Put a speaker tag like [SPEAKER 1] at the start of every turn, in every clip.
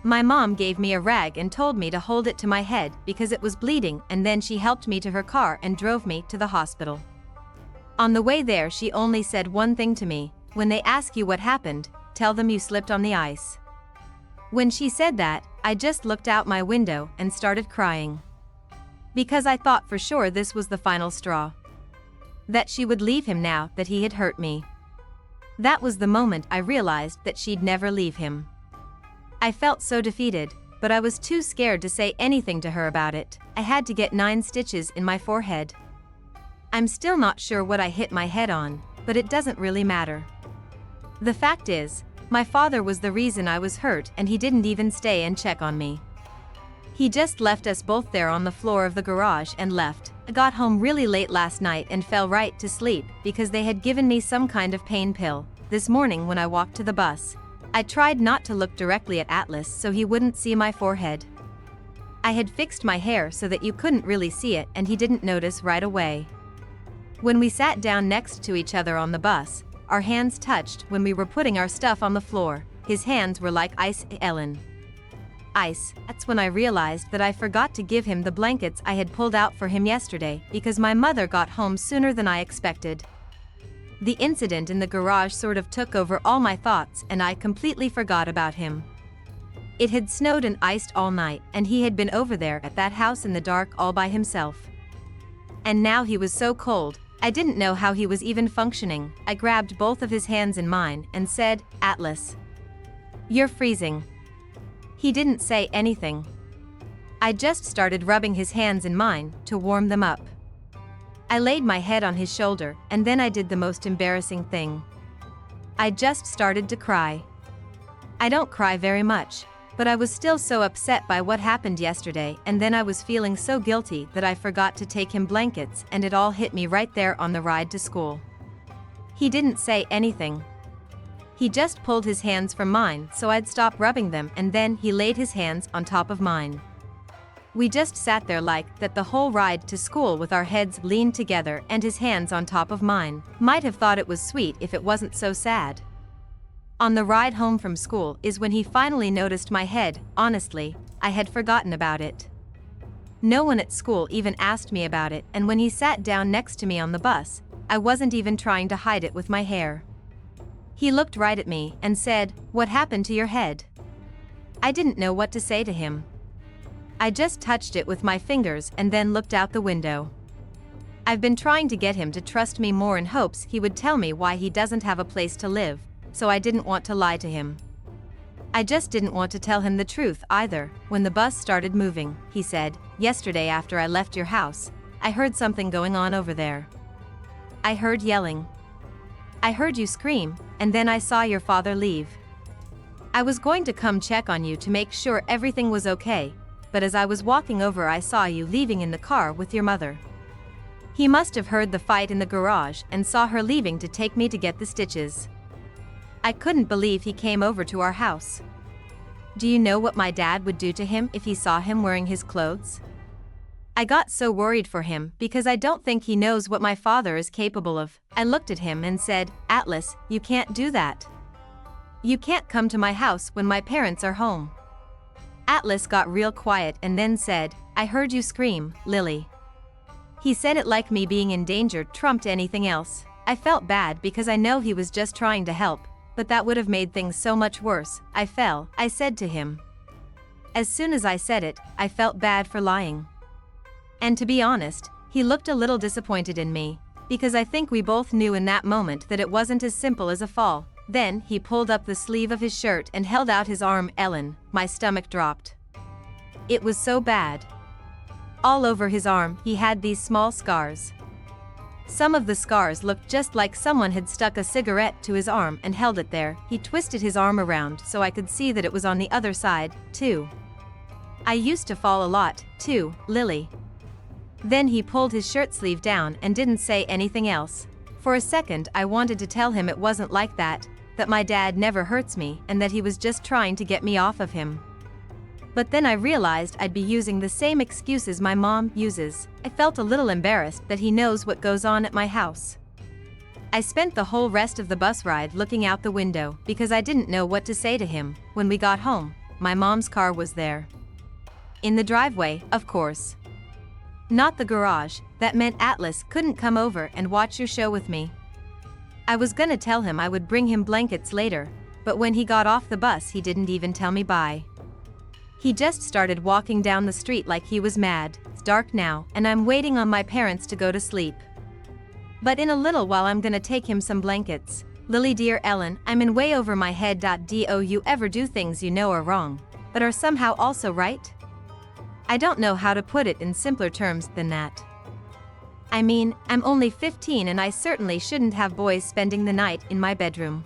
[SPEAKER 1] My mom gave me a rag and told me to hold it to my head because it was bleeding, and then she helped me to her car and drove me to the hospital. On the way there she only said one thing to me: when they ask you what happened, tell them you slipped on the ice. When she said that, I just looked out my window and started crying. Because I thought for sure this was the final straw. That she would leave him now that he had hurt me. That was the moment I realized that she'd never leave him. I felt so defeated, but I was too scared to say anything to her about it. I had to get 9 stitches in my forehead. I'm still not sure what I hit my head on, but it doesn't really matter. The fact is, my father was the reason I was hurt, and he didn't even stay and check on me. He just left us both there on the floor of the garage and left. I got home really late last night and fell right to sleep because they had given me some kind of pain pill. This morning when I walked to the bus, I tried not to look directly at Atlas so he wouldn't see my forehead. I had fixed my hair so that you couldn't really see it, and he didn't notice right away. When we sat down next to each other on the bus, our hands touched when we were putting our stuff on the floor. His hands were like ice. Ellen. Ice. That's when I realized that I forgot to give him the blankets I had pulled out for him yesterday because my mother got home sooner than I expected. The incident in the garage sort of took over all my thoughts, and I completely forgot about him. It had snowed and iced all night, and he had been over there at that house in the dark all by himself. And now he was so cold, I didn't know how he was even functioning. I grabbed both of his hands in mine and said, "Atlas, you're freezing." He didn't say anything. I just started rubbing his hands in mine to warm them up. I laid my head on his shoulder, and then I did the most embarrassing thing. I just started to cry. I don't cry very much, but I was still so upset by what happened yesterday, and then I was feeling so guilty that I forgot to take him blankets, and it all hit me right there on the ride to school. He didn't say anything. He just pulled his hands from mine so I'd stop rubbing them, and then he laid his hands on top of mine. We just sat there like that the whole ride to school with our heads leaned together and his hands on top of mine. Might have thought it was sweet if it wasn't so sad. On the ride home from school is when he finally noticed my head. Honestly, I had forgotten about it. No one at school even asked me about it, and when he sat down next to me on the bus, I wasn't even trying to hide it with my hair. He looked right at me and said, "What happened to your head?" I didn't know what to say to him. I just touched it with my fingers and then looked out the window. I've been trying to get him to trust me more in hopes he would tell me why he doesn't have a place to live, so I didn't want to lie to him. I just didn't want to tell him the truth either. When the bus started moving, he said, "Yesterday after I left your house, I heard something going on over there. I heard yelling. I heard you scream, and then I saw your father leave. I was going to come check on you to make sure everything was okay, but as I was walking over I saw you leaving in the car with your mother. He must have heard the fight in the garage and saw her leaving to take me to get the stitches. I couldn't believe he came over to our house. Do you know what my dad would do to him if he saw him wearing his clothes? I got so worried for him because I don't think he knows what my father is capable of." I looked at him and said, "Atlas, you can't do that. You can't come to my house when my parents are home." Atlas got real quiet and then said, "I heard you scream, Lily." He said it like me being in danger trumped anything else. I felt bad because I know he was just trying to help, but that would have made things so much worse. I said to him. As soon as I said it, I felt bad for lying. And to be honest, he looked a little disappointed in me, because I think we both knew in that moment that it wasn't as simple as a fall. Then he pulled up the sleeve of his shirt and held out his arm. Ellen, my stomach dropped. It was so bad. All over his arm, he had these small scars. Some of the scars looked just like someone had stuck a cigarette to his arm and held it there. He twisted his arm around so I could see that it was on the other side, too. I used to fall a lot, too, Lily. Then he pulled his shirt sleeve down and didn't say anything else. For a second I wanted to tell him it wasn't like that my dad never hurts me and that he was just trying to get me off of him. But then I realized I'd be using the same excuses my mom uses. I felt a little embarrassed that he knows what goes on at my house. I spent the whole rest of the bus ride looking out the window because I didn't know what to say to him. When we got home, my mom's car was there. In the driveway, of course. Not the garage. That meant Atlas couldn't come over and watch your show with me. I was gonna tell him I would bring him blankets later, but when he got off the bus he didn't even tell me bye. He just started walking down the street like he was mad. It's dark now, and I'm waiting on my parents to go to sleep. But in a little while I'm gonna take him some blankets. Lily dear Ellen, I'm in way over my head. Do you ever do things you know are wrong, but are somehow also right? I don't know how to put it in simpler terms than that. I mean, I'm only 15 and I certainly shouldn't have boys spending the night in my bedroom.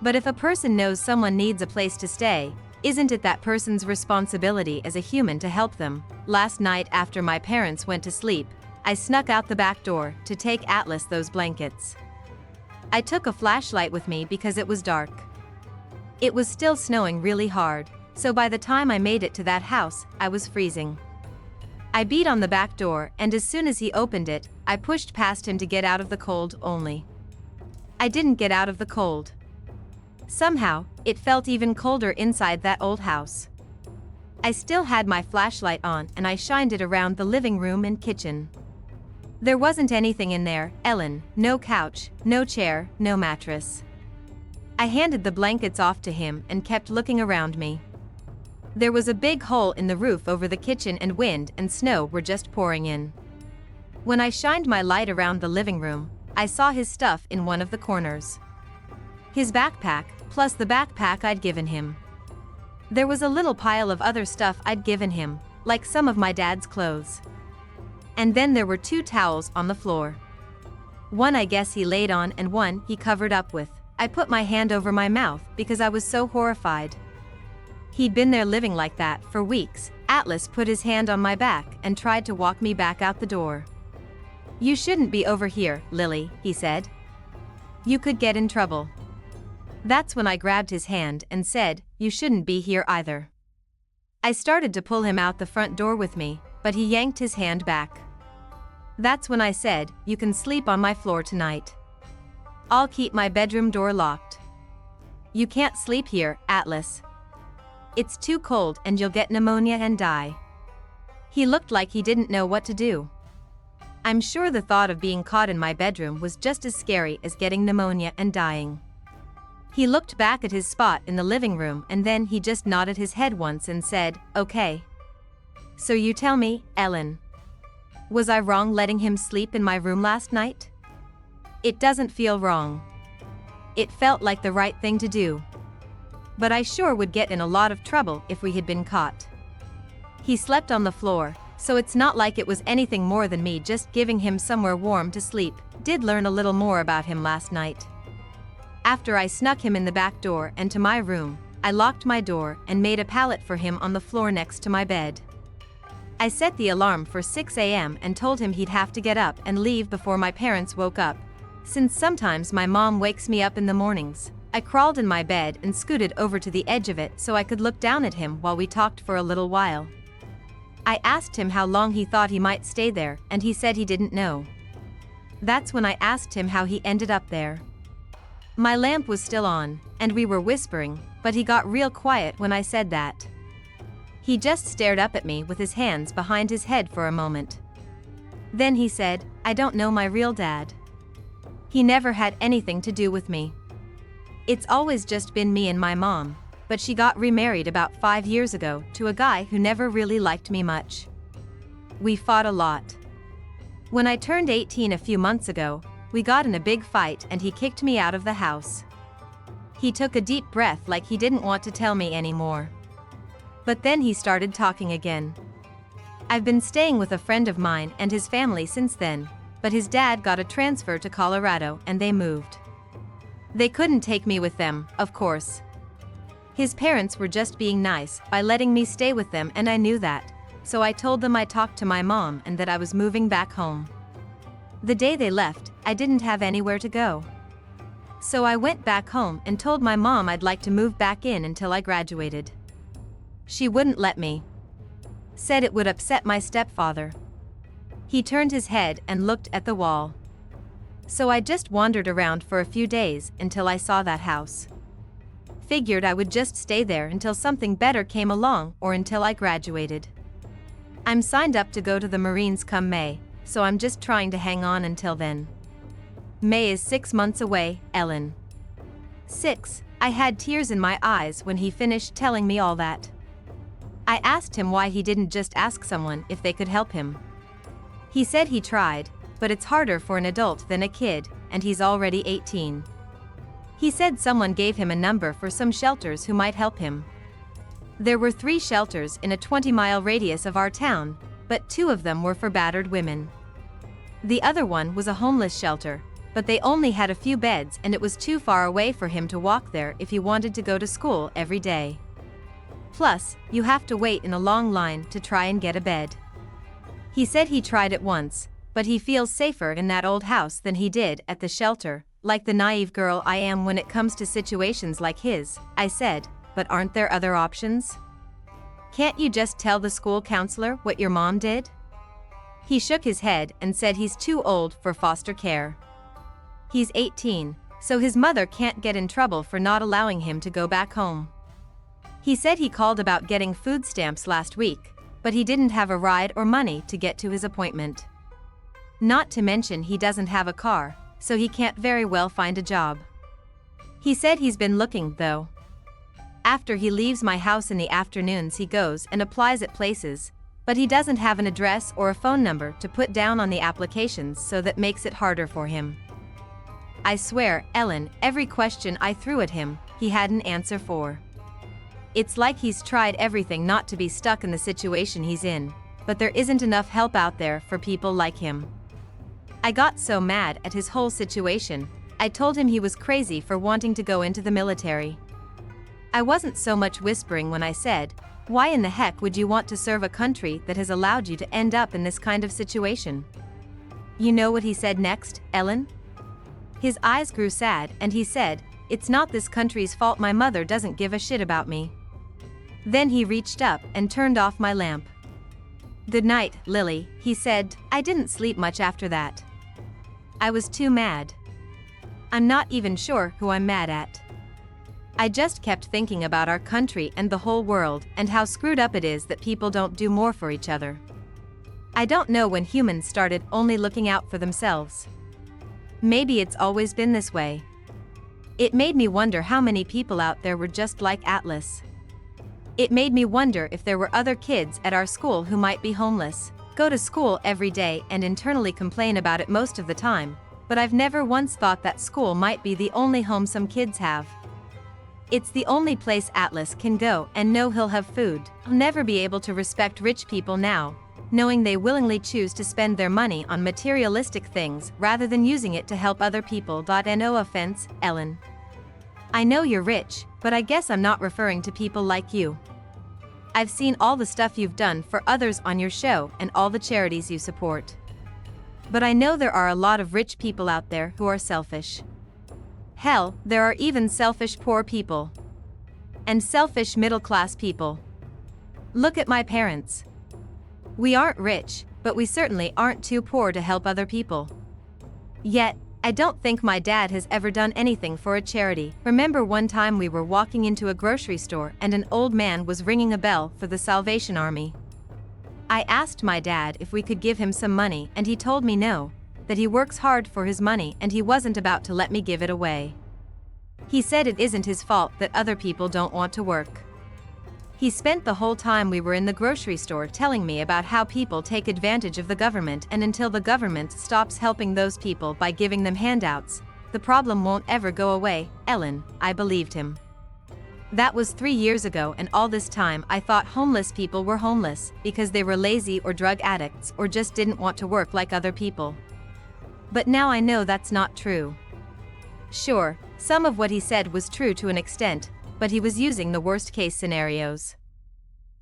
[SPEAKER 1] But if a person knows someone needs a place to stay, isn't it that person's responsibility as a human to help them? Last night after my parents went to sleep, I snuck out the back door to take Atlas those blankets. I took a flashlight with me because it was dark. It was still snowing really hard, so by the time I made it to that house, I was freezing. I beat on the back door, and as soon as he opened it, I pushed past him to get out of the cold only. I didn't get out of the cold. Somehow, it felt even colder inside that old house. I still had my flashlight on and I shined it around the living room and kitchen. There wasn't anything in there, Ellen, no couch, no chair, no mattress. I handed the blankets off to him and kept looking around me. There was a big hole in the roof over the kitchen and wind and snow were just pouring in. When I shined my light around the living room, I saw his stuff in one of the corners. His backpack, plus the backpack I'd given him. There was a little pile of other stuff I'd given him, like some of my dad's clothes. And then there were 2 towels on the floor. One I guess he laid on and one he covered up with. I put my hand over my mouth because I was so horrified. He'd been there living like that for weeks. Atlas put his hand on my back and tried to walk me back out the door. You shouldn't be over here, Lily, he said. You could get in trouble. That's when I grabbed his hand and said, you shouldn't be here either. I started to pull him out the front door with me, but he yanked his hand back. That's when I said, you can sleep on my floor tonight. I'll keep my bedroom door locked. You can't sleep here, Atlas. It's too cold and you'll get pneumonia and die. He looked like he didn't know what to do. I'm sure the thought of being caught in my bedroom was just as scary as getting pneumonia and dying. He looked back at his spot in the living room and then he just nodded his head once and said, okay. So you tell me, Ellen. Was I wrong letting him sleep in my room last night? It doesn't feel wrong. It felt like the right thing to do. But I sure would get in a lot of trouble if we had been caught. He slept on the floor, so it's not like it was anything more than me just giving him somewhere warm to sleep. Did learn a little more about him last night. After I snuck him in the back door and to my room, I locked my door and made a pallet for him on the floor next to my bed. I set the alarm for 6 a.m. and told him he'd have to get up and leave before my parents woke up. Since sometimes my mom wakes me up in the mornings, I crawled in my bed and scooted over to the edge of it so I could look down at him while we talked for a little while. I asked him how long he thought he might stay there, and he said he didn't know. That's when I asked him how he ended up there. My lamp was still on, and we were whispering, but he got real quiet when I said that. He just stared up at me with his hands behind his head for a moment. Then he said, I don't know my real dad. He never had anything to do with me. It's always just been me and my mom, but she got remarried about 5 years ago to a guy who never really liked me much. We fought a lot. When I turned 18 a few months ago, we got in a big fight and he kicked me out of the house. He took a deep breath like he didn't want to tell me anymore. But then he started talking again. I've been staying with a friend of mine and his family since then, but his dad got a transfer to Colorado and they moved. They couldn't take me with them, of course. His parents were just being nice by letting me stay with them and I knew that, so I told them I talked to my mom and that I was moving back home. The day they left, I didn't have anywhere to go. So I went back home and told my mom I'd like to move back in until I graduated. She wouldn't let me. Said it would upset my stepfather. He turned his head and looked at the wall. So I just wandered around for a few days until I saw that house. Figured I would just stay there until something better came along or until I graduated. I'm signed up to go to the Marines come May, so I'm just trying to hang on until then. May is 6 months away, Ellen. 6. I had tears in my eyes when he finished telling me all that. I asked him why he didn't just ask someone if they could help him. He said he tried, but it's harder for an adult than a kid, and he's already 18. He said someone gave him a number for some shelters who might help him. There were 3 shelters in a 20-mile radius of our town, but 2 of them were for battered women. The other one was a homeless shelter, but they only had a few beds and it was too far away for him to walk there if he wanted to go to school every day. Plus, you have to wait in a long line to try and get a bed. He said he tried it once, but he feels safer in that old house than he did at the shelter. Like the naive girl I am when it comes to situations like his, I said, but aren't there other options? Can't you just tell the school counselor what your mom did? He shook his head and said he's too old for foster care. He's 18, so his mother can't get in trouble for not allowing him to go back home. He said he called about getting food stamps last week, but he didn't have a ride or money to get to his appointment. Not to mention he doesn't have a car, so he can't very well find a job. He said he's been looking, though. After he leaves my house in the afternoons he goes and applies at places, but he doesn't have an address or a phone number to put down on the applications, so that makes it harder for him. I swear, Ellen, every question I threw at him, he had an answer for. It's like he's tried everything not to be stuck in the situation he's in, but there isn't enough help out there for people like him. I got so mad at his whole situation, I told him he was crazy for wanting to go into the military. I wasn't so much whispering when I said, why in the heck would you want to serve a country that has allowed you to end up in this kind of situation? You know what he said next, Ellen? His eyes grew sad and he said, it's not this country's fault my mother doesn't give a shit about me. Then he reached up and turned off my lamp. Good night, Lily, he said. I didn't sleep much after that. I was too mad. I'm not even sure who I'm mad at. I just kept thinking about our country and the whole world and how screwed up it is that people don't do more for each other. I don't know when humans started only looking out for themselves. Maybe it's always been this way. It made me wonder how many people out there were just like Atlas. It made me wonder if there were other kids at our school who might be homeless, go to school every day and internally complain about it most of the time, but I've never once thought that school might be the only home some kids have. It's the only place Atlas can go and know he'll have food. I'll never be able to respect rich people now, knowing they willingly choose to spend their money on materialistic things rather than using it to help other people. No offense, Ellen. I know you're rich, but I guess I'm not referring to people like you. I've seen all the stuff you've done for others on your show and all the charities you support. But I know there are a lot of rich people out there who are selfish. Hell, there are even selfish poor people. And selfish middle-class people. Look at my parents. We aren't rich, but we certainly aren't too poor to help other people. Yet, I don't think my dad has ever done anything for a charity. Remember one time we were walking into a grocery store and an old man was ringing a bell for the Salvation Army. I asked my dad if we could give him some money and he told me no, that he works hard for his money and he wasn't about to let me give it away. He said it isn't his fault that other people don't want to work. He spent the whole time we were in the grocery store telling me about how people take advantage of the government, and until the government stops helping those people by giving them handouts, the problem won't ever go away. Ellen, I believed him. That was 3 years ago, and all this time I thought homeless people were homeless because they were lazy or drug addicts or just didn't want to work like other people. But now I know that's not true. Sure, some of what he said was true to an extent, but he was using the worst-case scenarios.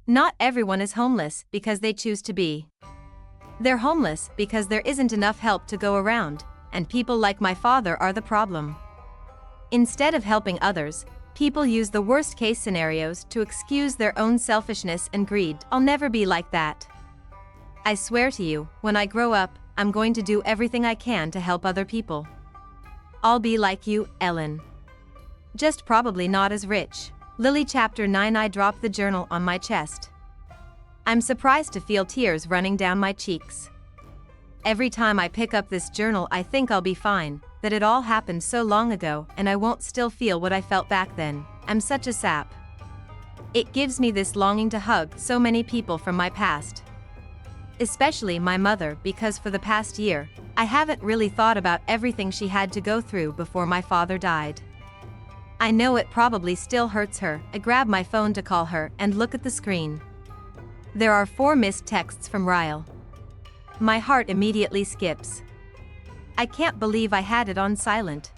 [SPEAKER 1] Not everyone is homeless because they choose to be. They're homeless because there isn't enough help to go around, and people like my father are the problem. Instead of helping others, people use the worst-case scenarios to excuse their own selfishness and greed. I'll never be like that. I swear to you, when I grow up, I'm going to do everything I can to help other people. I'll be like you, Ellen. Just probably not as rich. Lily Chapter 9. I drop the journal on my chest. I'm surprised to feel tears running down my cheeks. Every time I pick up this journal I think I'll be fine, that it all happened so long ago and I won't still feel what I felt back then. I'm such a sap. It gives me this longing to hug so many people from my past. Especially my mother, because for the past year, I haven't really thought about everything she had to go through before my father died. I know it probably still hurts her. I grab my phone to call her and look at the screen. There are 4 missed texts from Ryle. My heart immediately skips. I can't believe I had it on silent.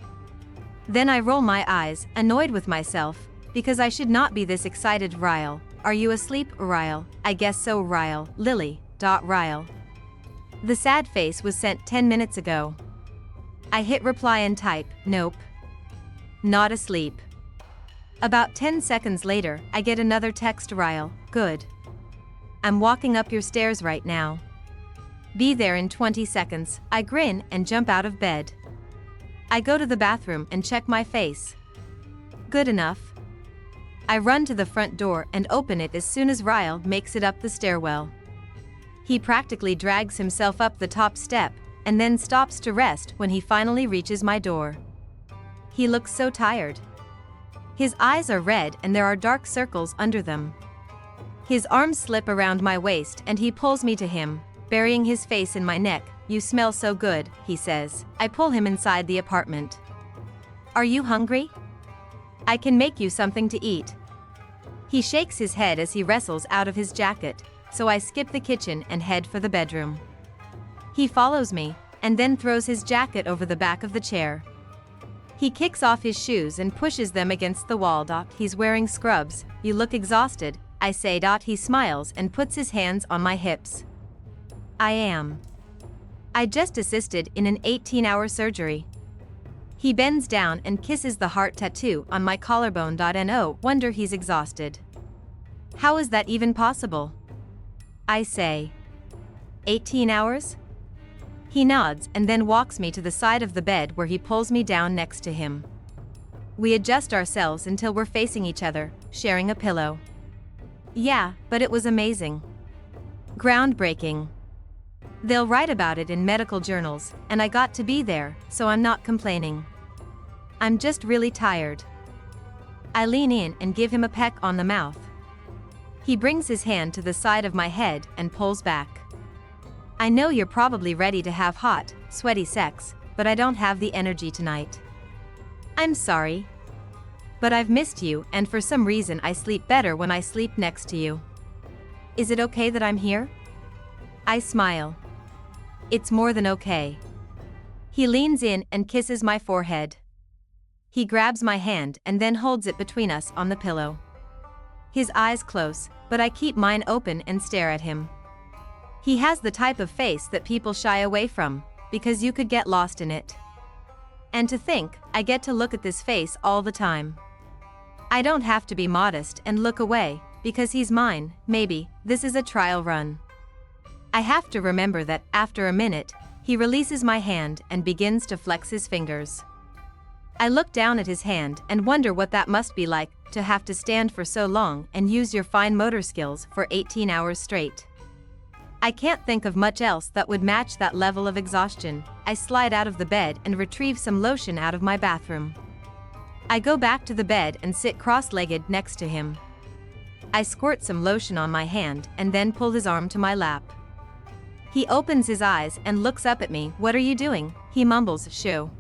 [SPEAKER 1] Then I roll my eyes, annoyed with myself, because I should not be this excited. Ryle, are you asleep? Ryle, I guess so. Ryle, Lily. Ryle. The sad face was sent 10 minutes ago. I hit reply and type, nope. Not asleep. About 10 seconds later, I get another text. Ryle, good. I'm walking up your stairs right now. Be there in 20 seconds. I grin and jump out of bed. I go to the bathroom and check my face. Good enough. I run to the front door and open it as soon as Ryle makes it up the stairwell. He practically drags himself up the top step, and then stops to rest when he finally reaches my door. He looks so tired. His eyes are red and there are dark circles under them. His arms slip around my waist and he pulls me to him, burying his face in my neck. You smell so good, he says. I pull him inside the apartment. Are you hungry? I can make you something to eat. He shakes his head as he wrestles out of his jacket, so I skip the kitchen and head for the bedroom. He follows me, and then throws his jacket over the back of the chair. He kicks off his shoes and pushes them against the wall. He's wearing scrubs. You look exhausted, I say. He smiles and puts his hands on my hips. I am. I just assisted in an 18-hour surgery. He bends down and kisses the heart tattoo on my collarbone. No wonder he's exhausted. How is that even possible? I say. 18 hours? He nods and then walks me to the side of the bed where he pulls me down next to him. We adjust ourselves until we're facing each other, sharing a pillow. Yeah, but it was amazing. Groundbreaking. They'll write about it in medical journals, and I got to be there, so I'm not complaining. I'm just really tired. I lean in and give him a peck on the mouth. He brings his hand to the side of my head and pulls back. I know you're probably ready to have hot, sweaty sex, but I don't have the energy tonight. I'm sorry. But I've missed you, and for some reason I sleep better when I sleep next to you. Is it okay that I'm here? I smile. It's more than okay. He leans in and kisses my forehead. He grabs my hand and then holds it between us on the pillow. His eyes close, but I keep mine open and stare at him. He has the type of face that people shy away from, because you could get lost in it. And to think, I get to look at this face all the time. I don't have to be modest and look away, because he's mine. Maybe this is a trial run. I have to remember that, after a minute, he releases my hand and begins to flex his fingers. I look down at his hand and wonder what that must be like, to have to stand for so long and use your fine motor skills for 18 hours straight. I can't think of much else that would match that level of exhaustion. I slide out of the bed and retrieve some lotion out of my bathroom. I go back to the bed and sit cross-legged next to him. I squirt some lotion on my hand and then pull his arm to my lap. He opens his eyes and looks up at me. What are you doing? He mumbles, shoo.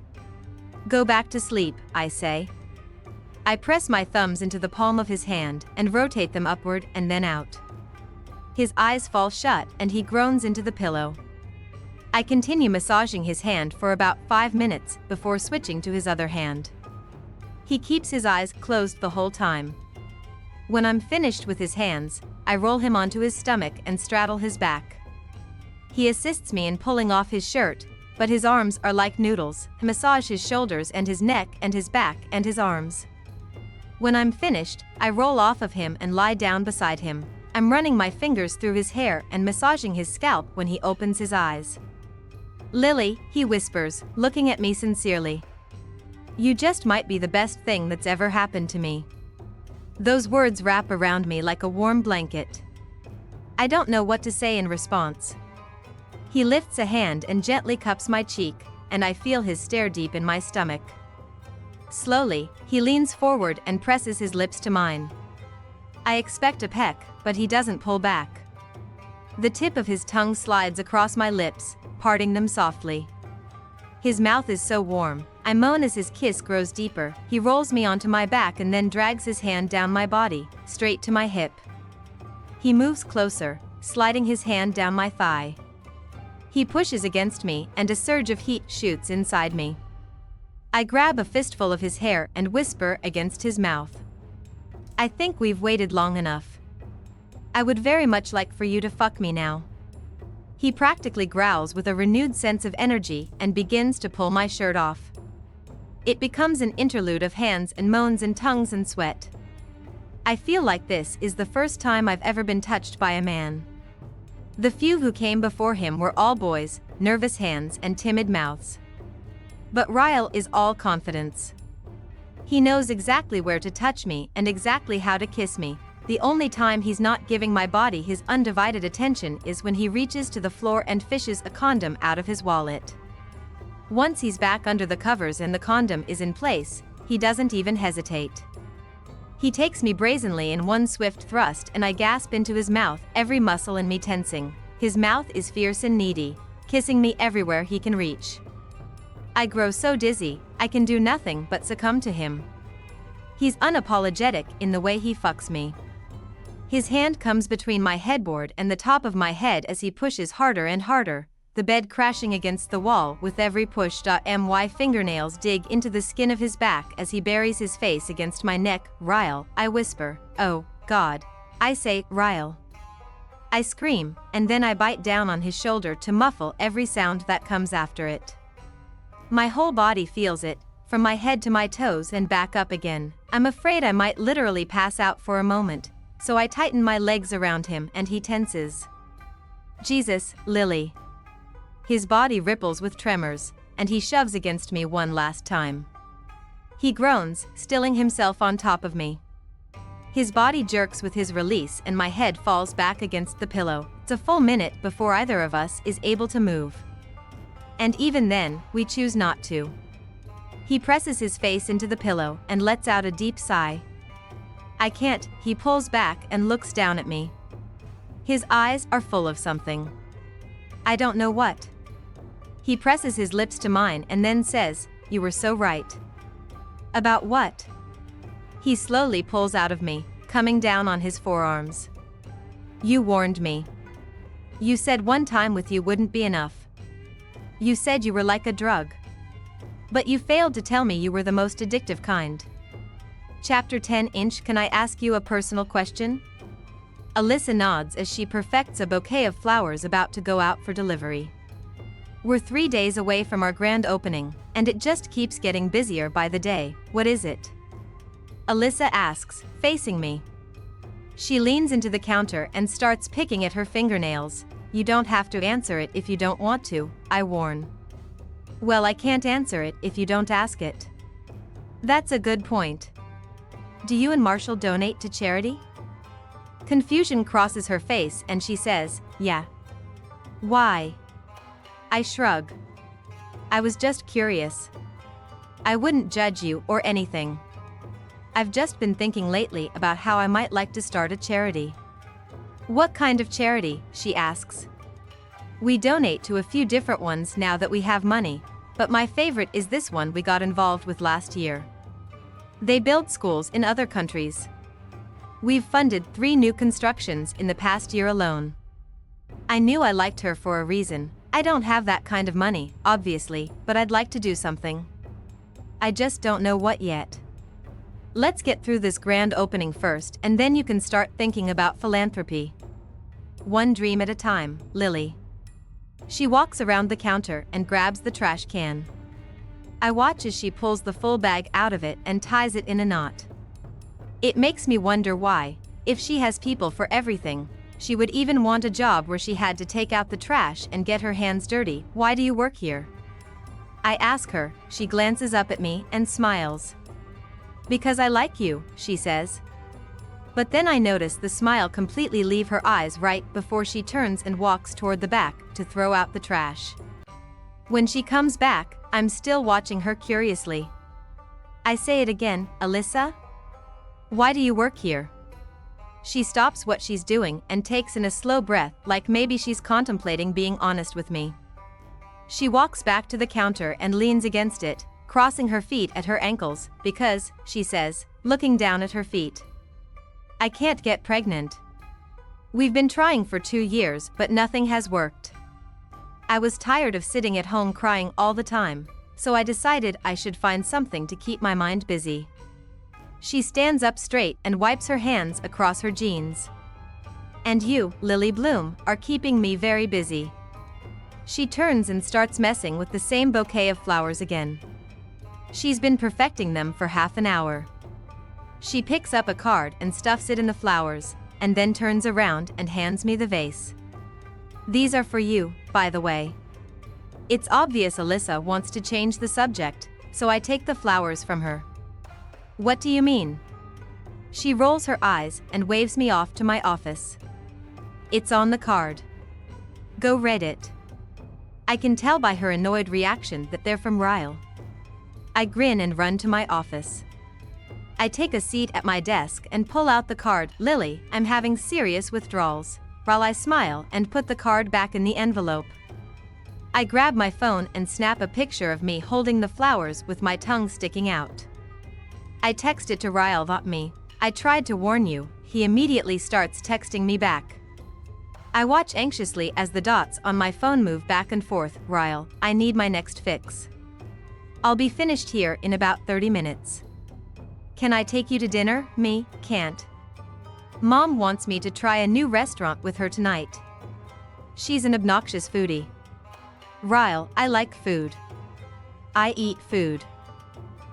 [SPEAKER 1] Go back to sleep, I say. I press my thumbs into the palm of his hand and rotate them upward and then out. His eyes fall shut and he groans into the pillow. I continue massaging his hand for about 5 minutes before switching to his other hand. He keeps his eyes closed the whole time. When I'm finished with his hands, I roll him onto his stomach and straddle his back. He assists me in pulling off his shirt, but his arms are like noodles. I massage his shoulders and his neck and his back and his arms. When I'm finished, I roll off of him and lie down beside him. I'm running my fingers through his hair and massaging his scalp when he opens his eyes. Lily, he whispers, looking at me sincerely. You just might be the best thing that's ever happened to me. Those words wrap around me like a warm blanket. I don't know what to say in response. He lifts a hand and gently cups my cheek, and I feel his stare deep in my stomach. Slowly, he leans forward and presses his lips to mine. I expect a peck, but he doesn't pull back. The tip of his tongue slides across my lips, parting them softly. His mouth is so warm, I moan as his kiss grows deeper. He rolls me onto my back and then drags his hand down my body, straight to my hip. He moves closer, sliding his hand down my thigh. He pushes against me, and a surge of heat shoots inside me. I grab a fistful of his hair and whisper against his mouth. I think we've waited long enough. I would very much like for you to fuck me now. He practically growls with a renewed sense of energy and begins to pull my shirt off. It becomes an interlude of hands and moans and tongues and sweat. I feel like this is the first time I've ever been touched by a man. The few who came before him were all boys, nervous hands and timid mouths. But Ryle is all confidence. He knows exactly where to touch me and exactly how to kiss me. The only time he's not giving my body his undivided attention is when he reaches to the floor and fishes a condom out of his wallet. Once he's back under the covers and the condom is in place, he doesn't even hesitate. He takes me brazenly in one swift thrust and I gasp into his mouth, every muscle in me tensing. His mouth is fierce and needy, kissing me everywhere he can reach. I grow so dizzy, I can do nothing but succumb to him. He's unapologetic in the way he fucks me. His hand comes between my headboard and the top of my head as he pushes harder and harder, the bed crashing against the wall with every push. My fingernails dig into the skin of his back as he buries his face against my neck. Ryle, I whisper. Oh, God. I say, Ryle. I scream, and then I bite down on his shoulder to muffle every sound that comes after it. My whole body feels it, from my head to my toes and back up again. I'm afraid I might literally pass out for a moment, so I tighten my legs around him and he tenses. Jesus, Lily. His body ripples with tremors, and he shoves against me one last time. He groans, stilling himself on top of me. His body jerks with his release and my head falls back against the pillow. It's a full minute before either of us is able to move. And even then, we choose not to. He presses his face into the pillow and lets out a deep sigh. I can't. He pulls back and looks down at me. His eyes are full of something. I don't know what. He presses his lips to mine and then says, "You were so right." About what? He slowly pulls out of me, coming down on his forearms. You warned me. You said one time with you wouldn't be enough. You said you were like a drug. But you failed to tell me you were the most addictive kind. Chapter 10. Can I ask you a personal question? Alyssa nods as she perfects a bouquet of flowers about to go out for delivery. We're 3 days away from our grand opening, and it just keeps getting busier by the day. What is it? Alyssa asks, facing me. She leans into the counter and starts picking at her fingernails. You don't have to answer it if you don't want to, I warn. Well, I can't answer it if you don't ask it. That's a good point. Do you and Marshall donate to charity? Confusion crosses her face and she says, yeah. Why? I shrug. I was just curious. I wouldn't judge you or anything. I've just been thinking lately about how I might like to start a charity. What kind of charity? She asks. We donate to a few different ones now that we have money, but my favorite is this one we got involved with last year. They build schools in other countries. We've funded 3 new constructions in the past year alone. I knew I liked her for a reason. I don't have that kind of money, obviously, but I'd like to do something. I just don't know what yet. Let's get through this grand opening first, and then you can start thinking about philanthropy. One dream at a time, Lily. She walks around the counter and grabs the trash can. I watch as she pulls the full bag out of it and ties it in a knot. It makes me wonder why, if she has people for everything, she would even want a job where she had to take out the trash and get her hands dirty. Why do you work here? I ask her, she glances up at me and smiles. Because I like you, she says. But then I notice the smile completely leave her eyes right before she turns and walks toward the back to throw out the trash. When she comes back, I'm still watching her curiously. I say it again, Alyssa? Why do you work here? She stops what she's doing and takes in a slow breath, like maybe she's contemplating being honest with me. She walks back to the counter and leans against it, crossing her feet at her ankles, because, she says, looking down at her feet, I can't get pregnant. We've been trying for 2 years, but nothing has worked. I was tired of sitting at home crying all the time, so I decided I should find something to keep my mind busy. She stands up straight and wipes her hands across her jeans. And you, Lily Bloom, are keeping me very busy. She turns and starts messing with the same bouquet of flowers again. She's been perfecting them for half an hour. She picks up a card and stuffs it in the flowers, and then turns around and hands me the vase. These are for you, by the way. It's obvious Alyssa wants to change the subject, so I take the flowers from her. What do you mean? She rolls her eyes and waves me off to my office. It's on the card. Go read it. I can tell by her annoyed reaction that they're from Ryle. I grin and run to my office. I take a seat at my desk and pull out the card. Lily, I'm having serious withdrawals, while I smile and put the card back in the envelope. I grab my phone and snap a picture of me holding the flowers with my tongue sticking out. I text it to Ryle. Me. I tried to warn you. He immediately starts texting me back. I watch anxiously as the dots on my phone move back and forth. Ryle, I need my next fix. I'll be finished here in about 30 minutes. Can I take you to dinner? Me, can't. Mom wants me to try a new restaurant with her tonight. She's an obnoxious foodie. Ryle, I like food. I eat food.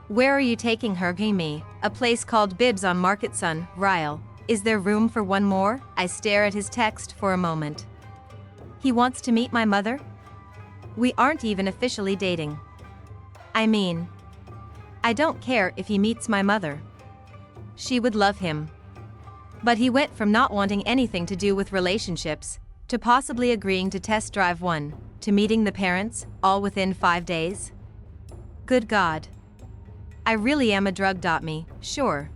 [SPEAKER 1] Where are you taking her? Me, a place called Bibs on Market Sun. Ryle, is there room for one more? I stare at his text for a moment. He wants to meet my mother? We aren't even officially dating. I mean, I don't care if he meets my mother. She would love him. But he went from not wanting anything to do with relationships, to possibly agreeing to test drive one, to meeting the parents, all within 5 days. Good God. I really am a drug. Me, sure.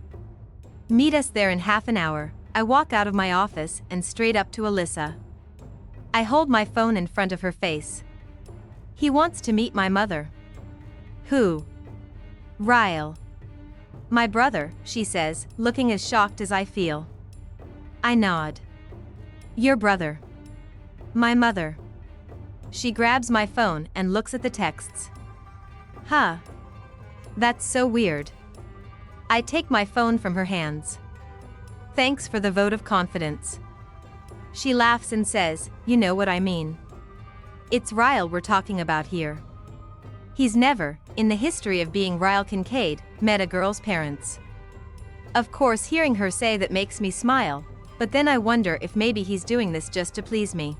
[SPEAKER 1] Meet us there in half an hour. I walk out of my office and straight up to Alyssa. I hold my phone in front of her face. He wants to meet my mother. Who? Ryle. My brother, she says, looking as shocked as I feel. I nod. Your brother. My mother. She grabs my phone and looks at the texts. Huh. That's so weird. I take my phone from her hands. Thanks for the vote of confidence. She laughs and says, you know what I mean. It's Ryle we're talking about here. He's never, in the history of being Ryle Kincaid, met a girl's parents. Of course, hearing her say that makes me smile, but then I wonder if maybe he's doing this just to please me.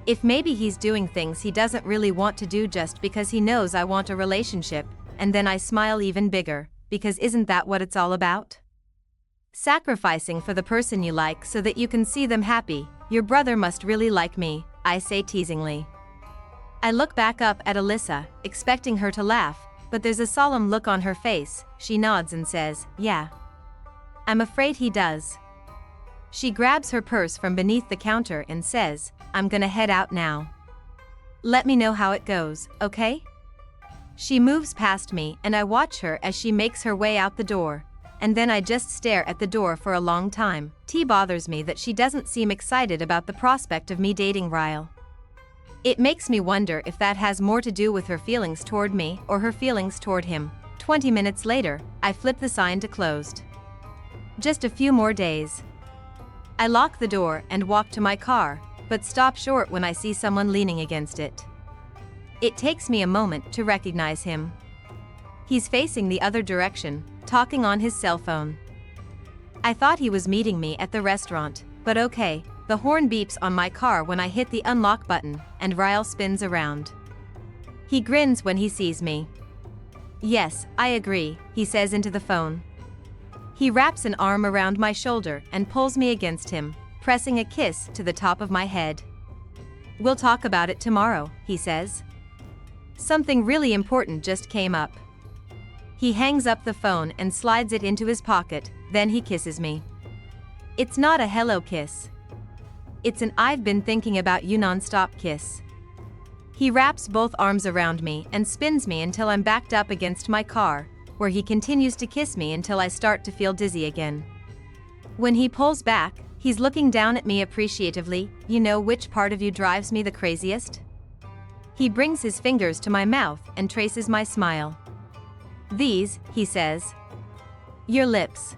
[SPEAKER 1] If maybe he's doing things he doesn't really want to do just because he knows I want a relationship, and then I smile even bigger, because isn't that what it's all about? Sacrificing for the person you like so that you can see them happy. Your brother must really like me, I say teasingly. I look back up at Alyssa, expecting her to laugh, but there's a solemn look on her face. She nods and says, yeah. I'm afraid he does. She grabs her purse from beneath the counter and says, I'm gonna head out now. Let me know how it goes, okay? She moves past me and I watch her as she makes her way out the door, and then I just stare at the door for a long time. It bothers me that she doesn't seem excited about the prospect of me dating Ryle. It makes me wonder if that has more to do with her feelings toward me or her feelings toward him. 20 minutes later, I flip the sign to closed. Just a few more days. I lock the door and walk to my car, but stop short when I see someone leaning against it. It takes me a moment to recognize him. He's facing the other direction, talking on his cell phone. I thought he was meeting me at the restaurant, but okay. The horn beeps on my car when I hit the unlock button, and Ryle spins around. He grins when he sees me. Yes, I agree, he says into the phone. He wraps an arm around my shoulder and pulls me against him, pressing a kiss to the top of my head. We'll talk about it tomorrow, he says. Something really important just came up. He hangs up the phone and slides it into his pocket, then he kisses me. It's not a hello kiss. It's an I've been thinking about you nonstop kiss. He wraps both arms around me and spins me until I'm backed up against my car, where he continues to kiss me until I start to feel dizzy again. When he pulls back, he's looking down at me appreciatively. You know which part of you drives me the craziest? He brings his fingers to my mouth and traces my smile. These, he says. Your lips.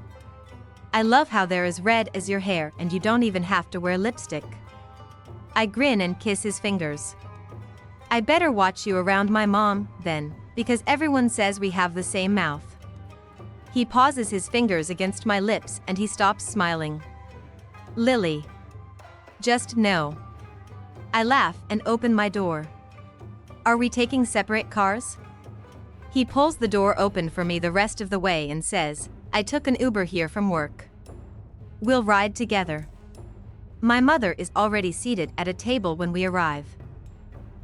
[SPEAKER 1] I love how they're as red as your hair and you don't even have to wear lipstick. I grin and kiss his fingers. I better watch you around my mom, then, because everyone says we have the same mouth. He pauses his fingers against my lips and he stops smiling. Lily. Just no. I laugh and open my door. Are we taking separate cars? He pulls the door open for me the rest of the way and says, I took an Uber here from work. We'll ride together. My mother is already seated at a table when we arrive.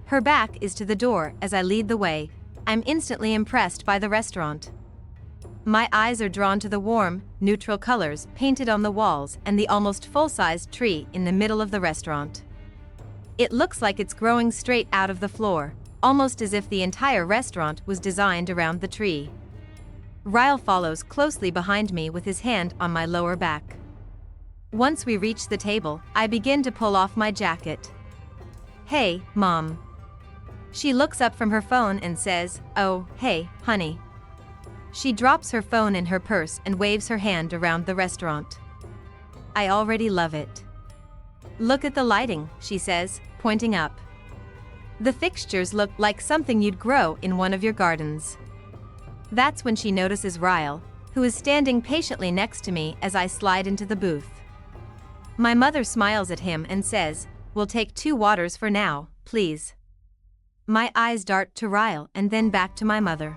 [SPEAKER 1] Her back is to the door as I lead the way. I'm instantly impressed by the restaurant. My eyes are drawn to the warm, neutral colors painted on the walls and the almost full-sized tree in the middle of the restaurant. It looks like it's growing straight out of the floor, almost as if the entire restaurant was designed around the tree. Ryle follows closely behind me with his hand on my lower back. Once we reach the table, I begin to pull off my jacket. Hey, Mom. She looks up from her phone and says, oh, hey, honey. She drops her phone in her purse and waves her hand around the restaurant. I already love it. Look at the lighting, she says, pointing up. The fixtures look like something you'd grow in one of your gardens. That's when she notices Ryle, who is standing patiently next to me as I slide into the booth. My mother smiles at him and says, we'll take 2 waters for now, please. My eyes dart to Ryle and then back to my mother.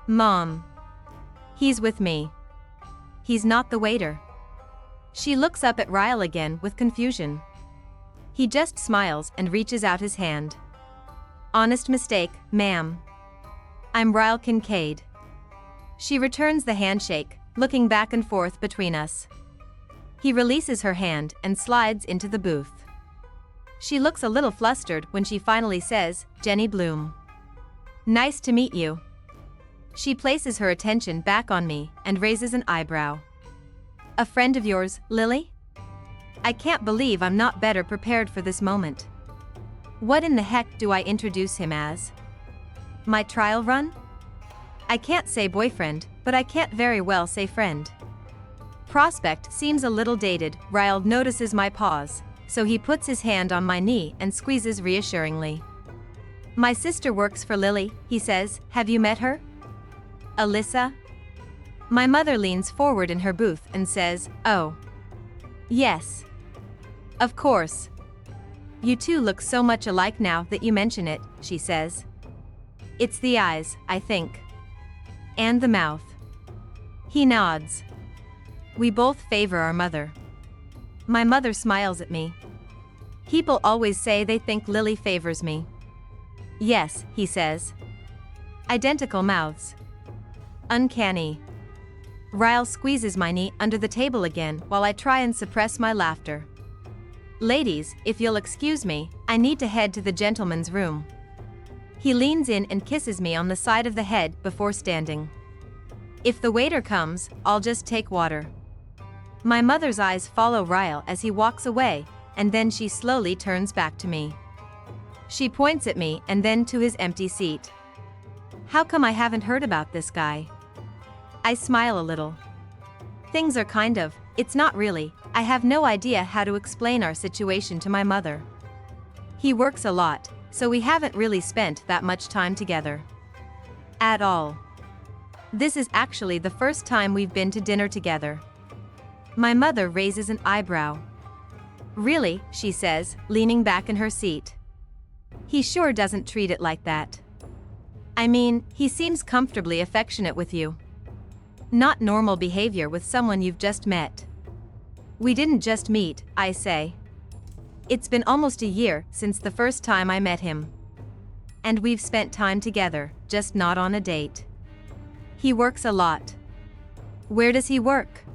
[SPEAKER 1] Mom. He's with me. He's not the waiter. She looks up at Ryle again with confusion. He just smiles and reaches out his hand. Honest mistake, ma'am. I'm Ryle Kincaid. She returns the handshake, looking back and forth between us. He releases her hand and slides into the booth. She looks a little flustered when she finally says, Jenny Bloom. Nice to meet you. She places her attention back on me and raises an eyebrow. A friend of yours, Lily? I can't believe I'm not better prepared for this moment. What in the heck do I introduce him as? My trial run? I can't say boyfriend, but I can't very well say friend. Prospect seems a little dated. Ryle notices my pause, so he puts his hand on my knee and squeezes reassuringly. My sister works for Lily, he says. Have you met her? Alyssa? My mother leans forward in her booth and says, oh. Yes. Of course. You two look so much alike now that you mention it, she says. It's the eyes, I think. And the mouth. He nods. We both favor our mother. My mother smiles at me. People always say they think Lily favors me. Yes, he says. Identical mouths. Uncanny. Ryle squeezes my knee under the table again while I try and suppress my laughter. Ladies, if you'll excuse me, I need to head to the gentleman's room. He leans in and kisses me on the side of the head before standing. If the waiter comes, I'll just take water. My mother's eyes follow Ryle as he walks away, and then she slowly turns back to me. She points at me and then to his empty seat. How come I haven't heard about this guy? I smile a little. Things are kind of, it's not really, I have no idea how to explain our situation to my mother. He works a lot, so we haven't really spent that much time together. At all. This is actually the first time we've been to dinner together. My mother raises an eyebrow. Really, she says, leaning back in her seat. He sure doesn't treat it like that. I mean, he seems comfortably affectionate with you. Not normal behavior with someone you've just met. We didn't just meet, I say. It's been almost a year since the first time I met him. And we've spent time together, just not on a date. He works a lot. Where does he work?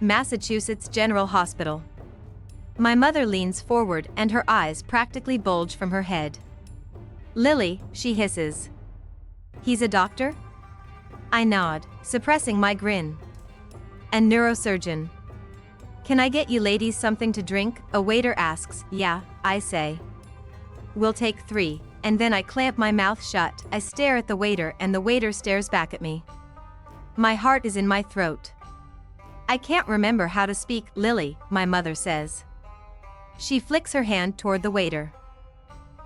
[SPEAKER 1] Massachusetts General Hospital. My mother leans forward and her eyes practically bulge from her head. Lily, she hisses. He's a doctor? I nod, suppressing my grin. A neurosurgeon. Can I get you ladies something to drink? A waiter asks. Yeah, I say. We'll take 3, and then I clamp my mouth shut. I stare at the waiter and the waiter stares back at me. My heart is in my throat. I can't remember how to speak. Lily, my mother says. She flicks her hand toward the waiter.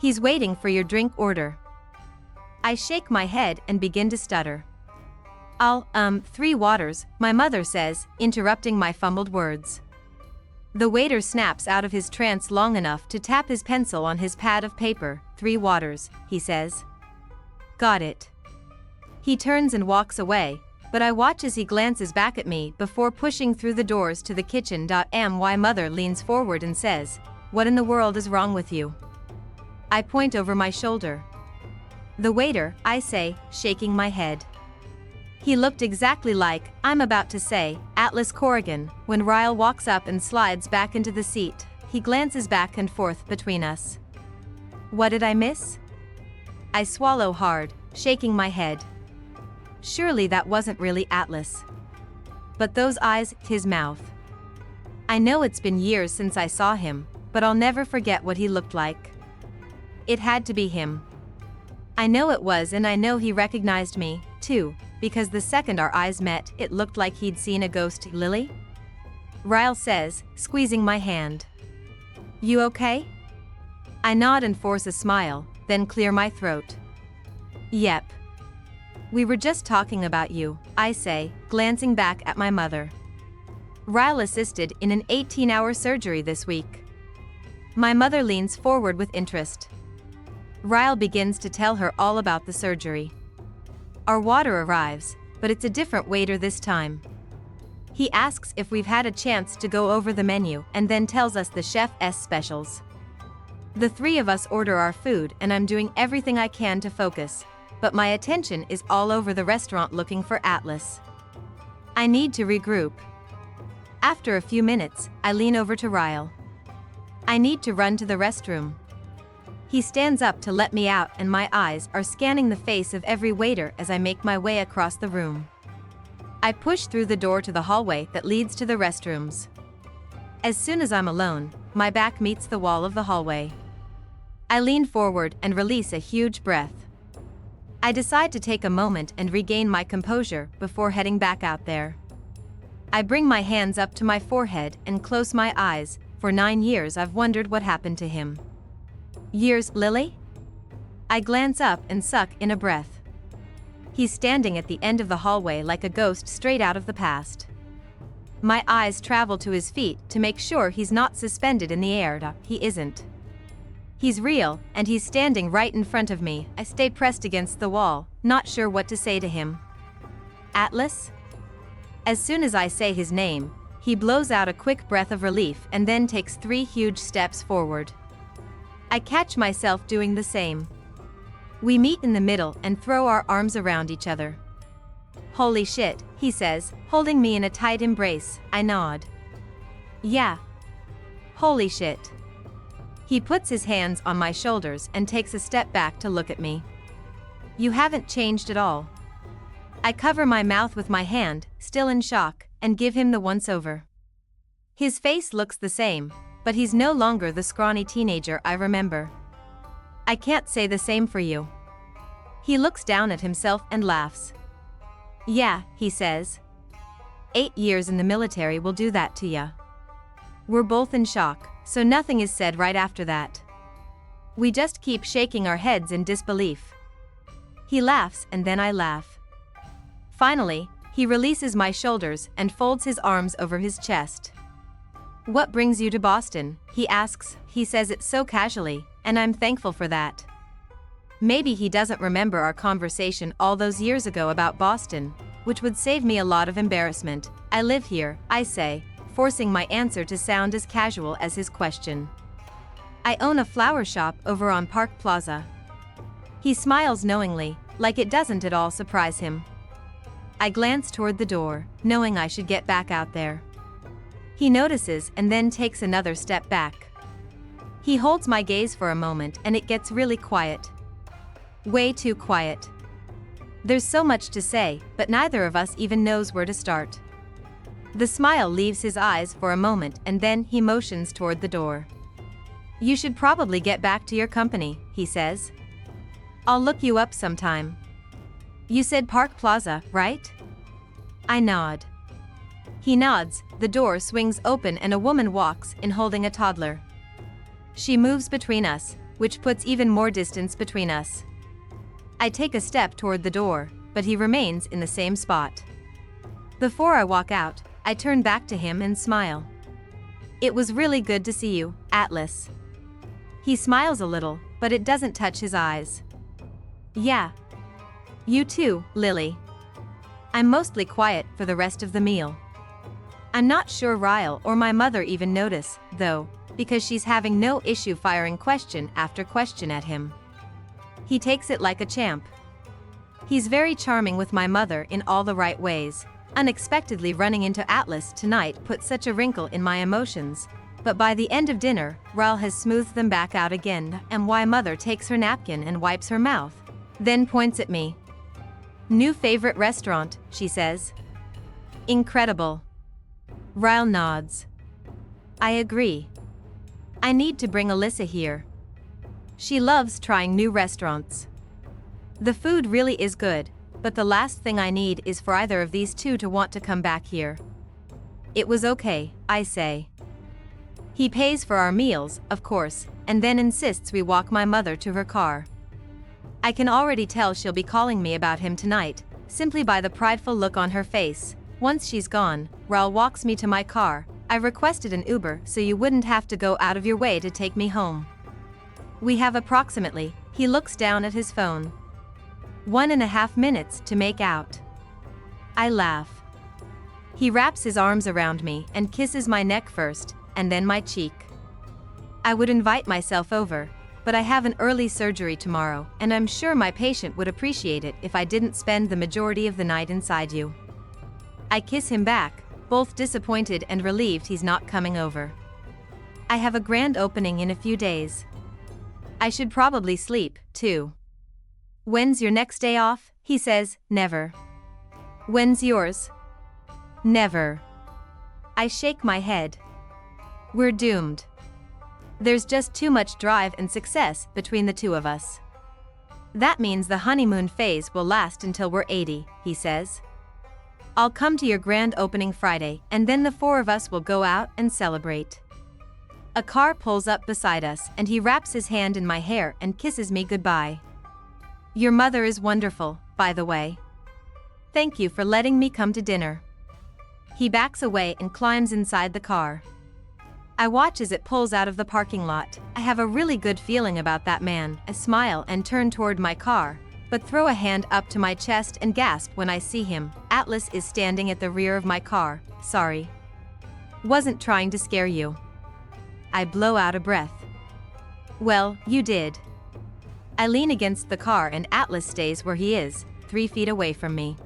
[SPEAKER 1] He's waiting for your drink order. I shake my head and begin to stutter. I'll, 3 waters, my mother says, interrupting my fumbled words. The waiter snaps out of his trance long enough to tap his pencil on his pad of paper. 3 waters, he says. Got it. He turns and walks away, but I watch as he glances back at me before pushing through the doors to the kitchen. My mother leans forward and says, "What in the world is wrong with you?" I point over my shoulder. The waiter, I say, shaking my head. He looked exactly like, I'm about to say, Atlas Corrigan, when Ryle walks up and slides back into the seat. He glances back and forth between us. What did I miss? I swallow hard, shaking my head. Surely that wasn't really Atlas. But those eyes, his mouth. I know it's been years since I saw him, but I'll never forget what he looked like. It had to be him. I know it was, and I know he recognized me, too, because the second our eyes met, it looked like he'd seen a ghost. Lily? Ryle says, squeezing my hand. You okay? I nod and force a smile, then clear my throat. Yep. We were just talking about you, I say, glancing back at my mother. Ryle assisted in an 18-hour surgery this week. My mother leans forward with interest. Ryle begins to tell her all about the surgery. Our water arrives, but it's a different waiter this time. He asks if we've had a chance to go over the menu and then tells us the chef's specials. The 3 of us order our food and I'm doing everything I can to focus, but my attention is all over the restaurant looking for Atlas. I need to regroup. After a few minutes, I lean over to Ryle. I need to run to the restroom. He stands up to let me out and my eyes are scanning the face of every waiter as I make my way across the room. I push through the door to the hallway that leads to the restrooms. As soon as I'm alone, my back meets the wall of the hallway. I lean forward and release a huge breath. I decide to take a moment and regain my composure before heading back out there. I bring my hands up to my forehead and close my eyes. For 9 years I've wondered what happened to him. Years, Lily? I glance up and suck in a breath. He's standing at the end of the hallway like a ghost straight out of the past. My eyes travel to his feet to make sure he's not suspended in the air. He isn't. He's real, and he's standing right in front of me. I stay pressed against the wall, not sure what to say to him. Atlas? As soon as I say his name, he blows out a quick breath of relief and then takes 3 huge steps forward. I catch myself doing the same. We meet in the middle and throw our arms around each other. Holy shit, he says, holding me in a tight embrace. I nod. Yeah. Holy shit. He puts his hands on my shoulders and takes a step back to look at me. You haven't changed at all. I cover my mouth with my hand, still in shock, and give him the once-over. His face looks the same, but he's no longer the scrawny teenager I remember. I can't say the same for you. He looks down at himself and laughs. Yeah, he says. 8 years in the military will do that to ya. We're both in shock, so nothing is said right after that. We just keep shaking our heads in disbelief. He laughs and then I laugh. Finally, he releases my shoulders and folds his arms over his chest. What brings you to Boston? He asks. He says it so casually, and I'm thankful for that. Maybe he doesn't remember our conversation all those years ago about Boston, which would save me a lot of embarrassment. I live here, I say, forcing my answer to sound as casual as his question. I own a flower shop over on Park Plaza. He smiles knowingly, like it doesn't at all surprise him. I glance toward the door, knowing I should get back out there. He notices and then takes another step back. He holds my gaze for a moment and it gets really quiet. Way too quiet. There's so much to say, but neither of us even knows where to start. The smile leaves his eyes for a moment and then he motions toward the door. You should probably get back to your company, he says. I'll look you up sometime. You said Park Plaza, right? I nod. He nods, the door swings open and a woman walks in holding a toddler. She moves between us, which puts even more distance between us. I take a step toward the door, but he remains in the same spot. Before I walk out, I turn back to him and smile. It was really good to see you, Atlas. He smiles a little, but it doesn't touch his eyes. Yeah. You too, Lily. I'm mostly quiet for the rest of the meal. I'm not sure Ryle or my mother even notice, though, because she's having no issue firing question after question at him. He takes it like a champ. He's very charming with my mother in all the right ways. Unexpectedly running into Atlas tonight put such a wrinkle in my emotions, but by the end of dinner, Ryle has smoothed them back out again, and why mother takes her napkin and wipes her mouth, then points at me. New favorite restaurant, she says. Incredible. Ryle nods. I agree. I need to bring Alyssa here. She loves trying new restaurants. The food really is good, but the last thing I need is for either of these two to want to come back here. It was okay, I say. He pays for our meals, of course, and then insists we walk my mother to her car. I can already tell she'll be calling me about him tonight, simply by the prideful look on her face. Once she's gone, Ryle walks me to my car. I requested an Uber so you wouldn't have to go out of your way to take me home. We have approximately, he looks down at his phone, 1.5 minutes to make out. I laugh. He wraps his arms around me and kisses my neck first, and then my cheek. I would invite myself over, but I have an early surgery tomorrow, and I'm sure my patient would appreciate it if I didn't spend the majority of the night inside you. I kiss him back, both disappointed and relieved he's not coming over. I have a grand opening in a few days. I should probably sleep, too. When's your next day off? He says, never. When's yours? Never. I shake my head. We're doomed. There's just too much drive and success between the two of us. That means the honeymoon phase will last until we're 80, he says. I'll come to your grand opening Friday, and then the four of us will go out and celebrate. A car pulls up beside us, and he wraps his hand in my hair and kisses me goodbye. Your mother is wonderful, by the way. Thank you for letting me come to dinner. He backs away and climbs inside the car. I watch as it pulls out of the parking lot. I have a really good feeling about that man. I smile and turn toward my car, but throw a hand up to my chest and gasp when I see him. Atlas is standing at the rear of my car. Sorry. Wasn't trying to scare you. I blow out a breath. Well, you did. I lean against the car and Atlas stays where he is, 3 feet away from me.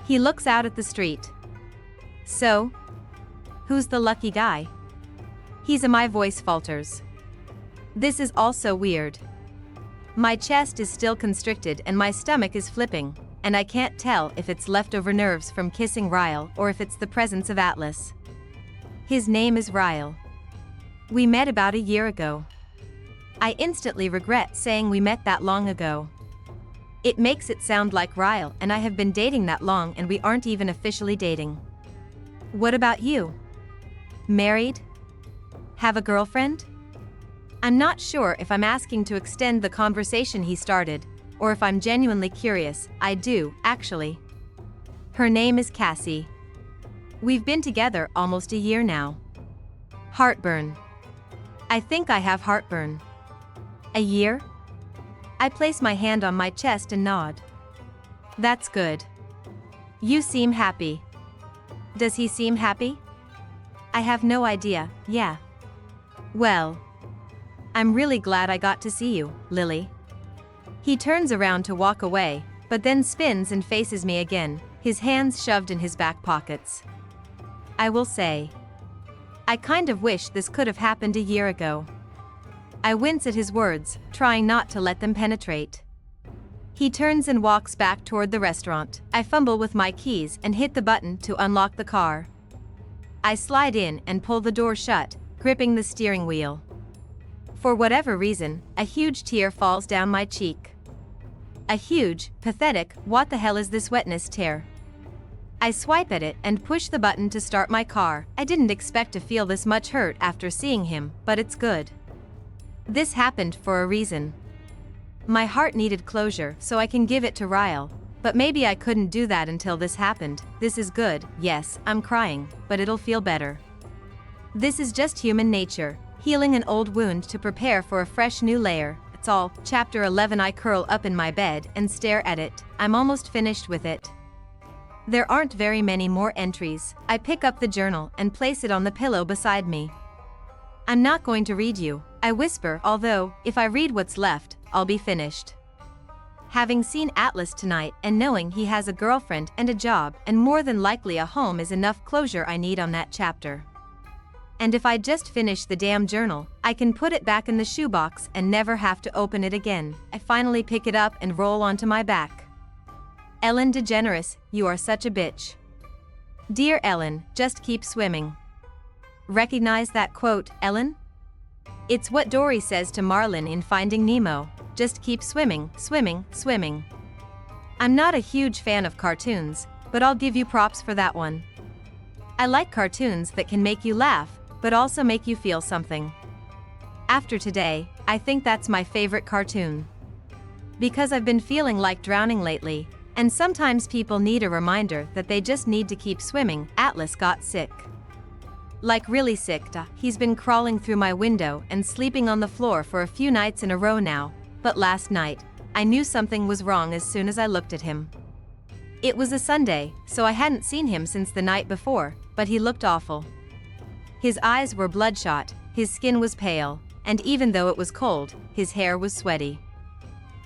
[SPEAKER 1] He looks out at the street. So? Who's the lucky guy? My voice falters. This is also weird. My chest is still constricted and my stomach is flipping, and I can't tell if it's leftover nerves from kissing Ryle or if it's the presence of Atlas. His name is Ryle. We met about a year ago. I instantly regret saying we met that long ago. It makes it sound like Ryle and I have been dating that long and we aren't even officially dating. What about you? Married? Have a girlfriend? I'm not sure if I'm asking to extend the conversation he started, or if I'm genuinely curious. I do, actually. Her name is Cassie. We've been together almost a year now. Heartburn. I think I have heartburn. A year? I place my hand on my chest and nod. That's good. You seem happy. Does he seem happy? I have no idea, yeah. Well, I'm really glad I got to see you, Lily. He turns around to walk away, but then spins and faces me again, his hands shoved in his back pockets. I will say, I kind of wish this could have happened a year ago. I wince at his words, trying not to let them penetrate. He turns and walks back toward the restaurant. I fumble with my keys and hit the button to unlock the car. I slide in and pull the door shut, gripping the steering wheel. For whatever reason, a huge tear falls down my cheek. A huge, pathetic, what the hell is this wetness tear? I swipe at it and push the button to start my car. I didn't expect to feel this much hurt after seeing him, but it's good. This happened for a reason. My heart needed closure, so I can give it to Ryle. But maybe I couldn't do that until this happened. This is good, yes, I'm crying, but it'll feel better. This is just human nature, healing an old wound to prepare for a fresh new layer. It's all. Chapter 11. I curl up in my bed and stare at it. I'm almost finished with it. There aren't very many more entries. I pick up the journal and place it on the pillow beside me. I'm not going to read you, I whisper, although, if I read what's left, I'll be finished. Having seen Atlas tonight and knowing he has a girlfriend and a job and more than likely a home is enough closure I need on that chapter. And if I just finish the damn journal, I can put it back in the shoebox and never have to open it again. I finally pick it up and roll onto my back. Ellen DeGeneres, you are such a bitch. Dear Ellen, just keep swimming. Recognize that quote, Ellen? It's what Dory says to Marlin in Finding Nemo. Just keep swimming, swimming, swimming. I'm not a huge fan of cartoons, but I'll give you props for that one. I like cartoons that can make you laugh, but also make you feel something. After today, I think that's my favorite cartoon. Because I've been feeling like drowning lately, and sometimes people need a reminder that they just need to keep swimming. Atlas got sick. Like really sick. He's been crawling through my window and sleeping on the floor for a few nights in a row now, but last night, I knew something was wrong as soon as I looked at him. It was a Sunday, so I hadn't seen him since the night before, but he looked awful. His eyes were bloodshot, his skin was pale, and even though it was cold, his hair was sweaty.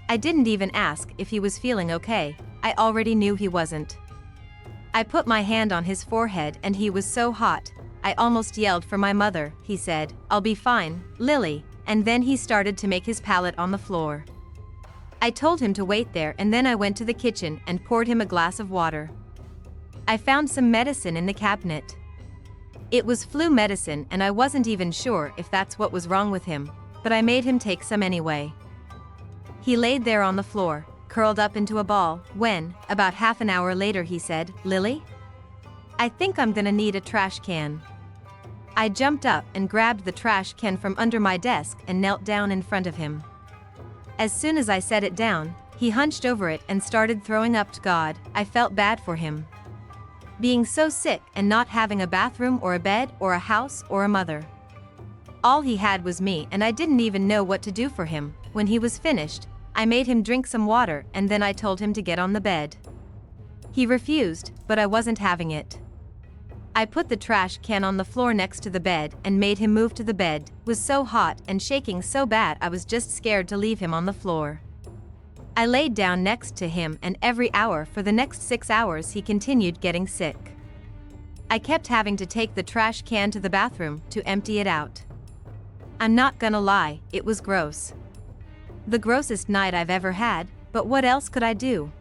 [SPEAKER 1] I didn't even ask if he was feeling okay, I already knew he wasn't. I put my hand on his forehead and he was so hot, I almost yelled for my mother. He said, I'll be fine, Lily, and then he started to make his pallet on the floor. I told him to wait there and then I went to the kitchen and poured him a glass of water. I found some medicine in the cabinet. It was flu medicine and I wasn't even sure if that's what was wrong with him, but I made him take some anyway. He laid there on the floor, curled up into a ball, when, about half an hour later he said, Lily? I think I'm gonna need a trash can. I jumped up and grabbed the trash can from under my desk and knelt down in front of him. As soon as I set it down, he hunched over it and started throwing up. God, I felt bad for him. Being so sick and not having a bathroom or a bed or a house or a mother. All he had was me and I didn't even know what to do for him. When he was finished, I made him drink some water and then I told him to get on the bed. He refused, but I wasn't having it. I put the trash can on the floor next to the bed and made him move to the bed. It was so hot and shaking so bad I was just scared to leave him on the floor. I laid down next to him and every hour for the next 6 hours he continued getting sick. I kept having to take the trash can to the bathroom to empty it out. I'm not gonna lie, it was gross. The grossest night I've ever had, but what else could I do?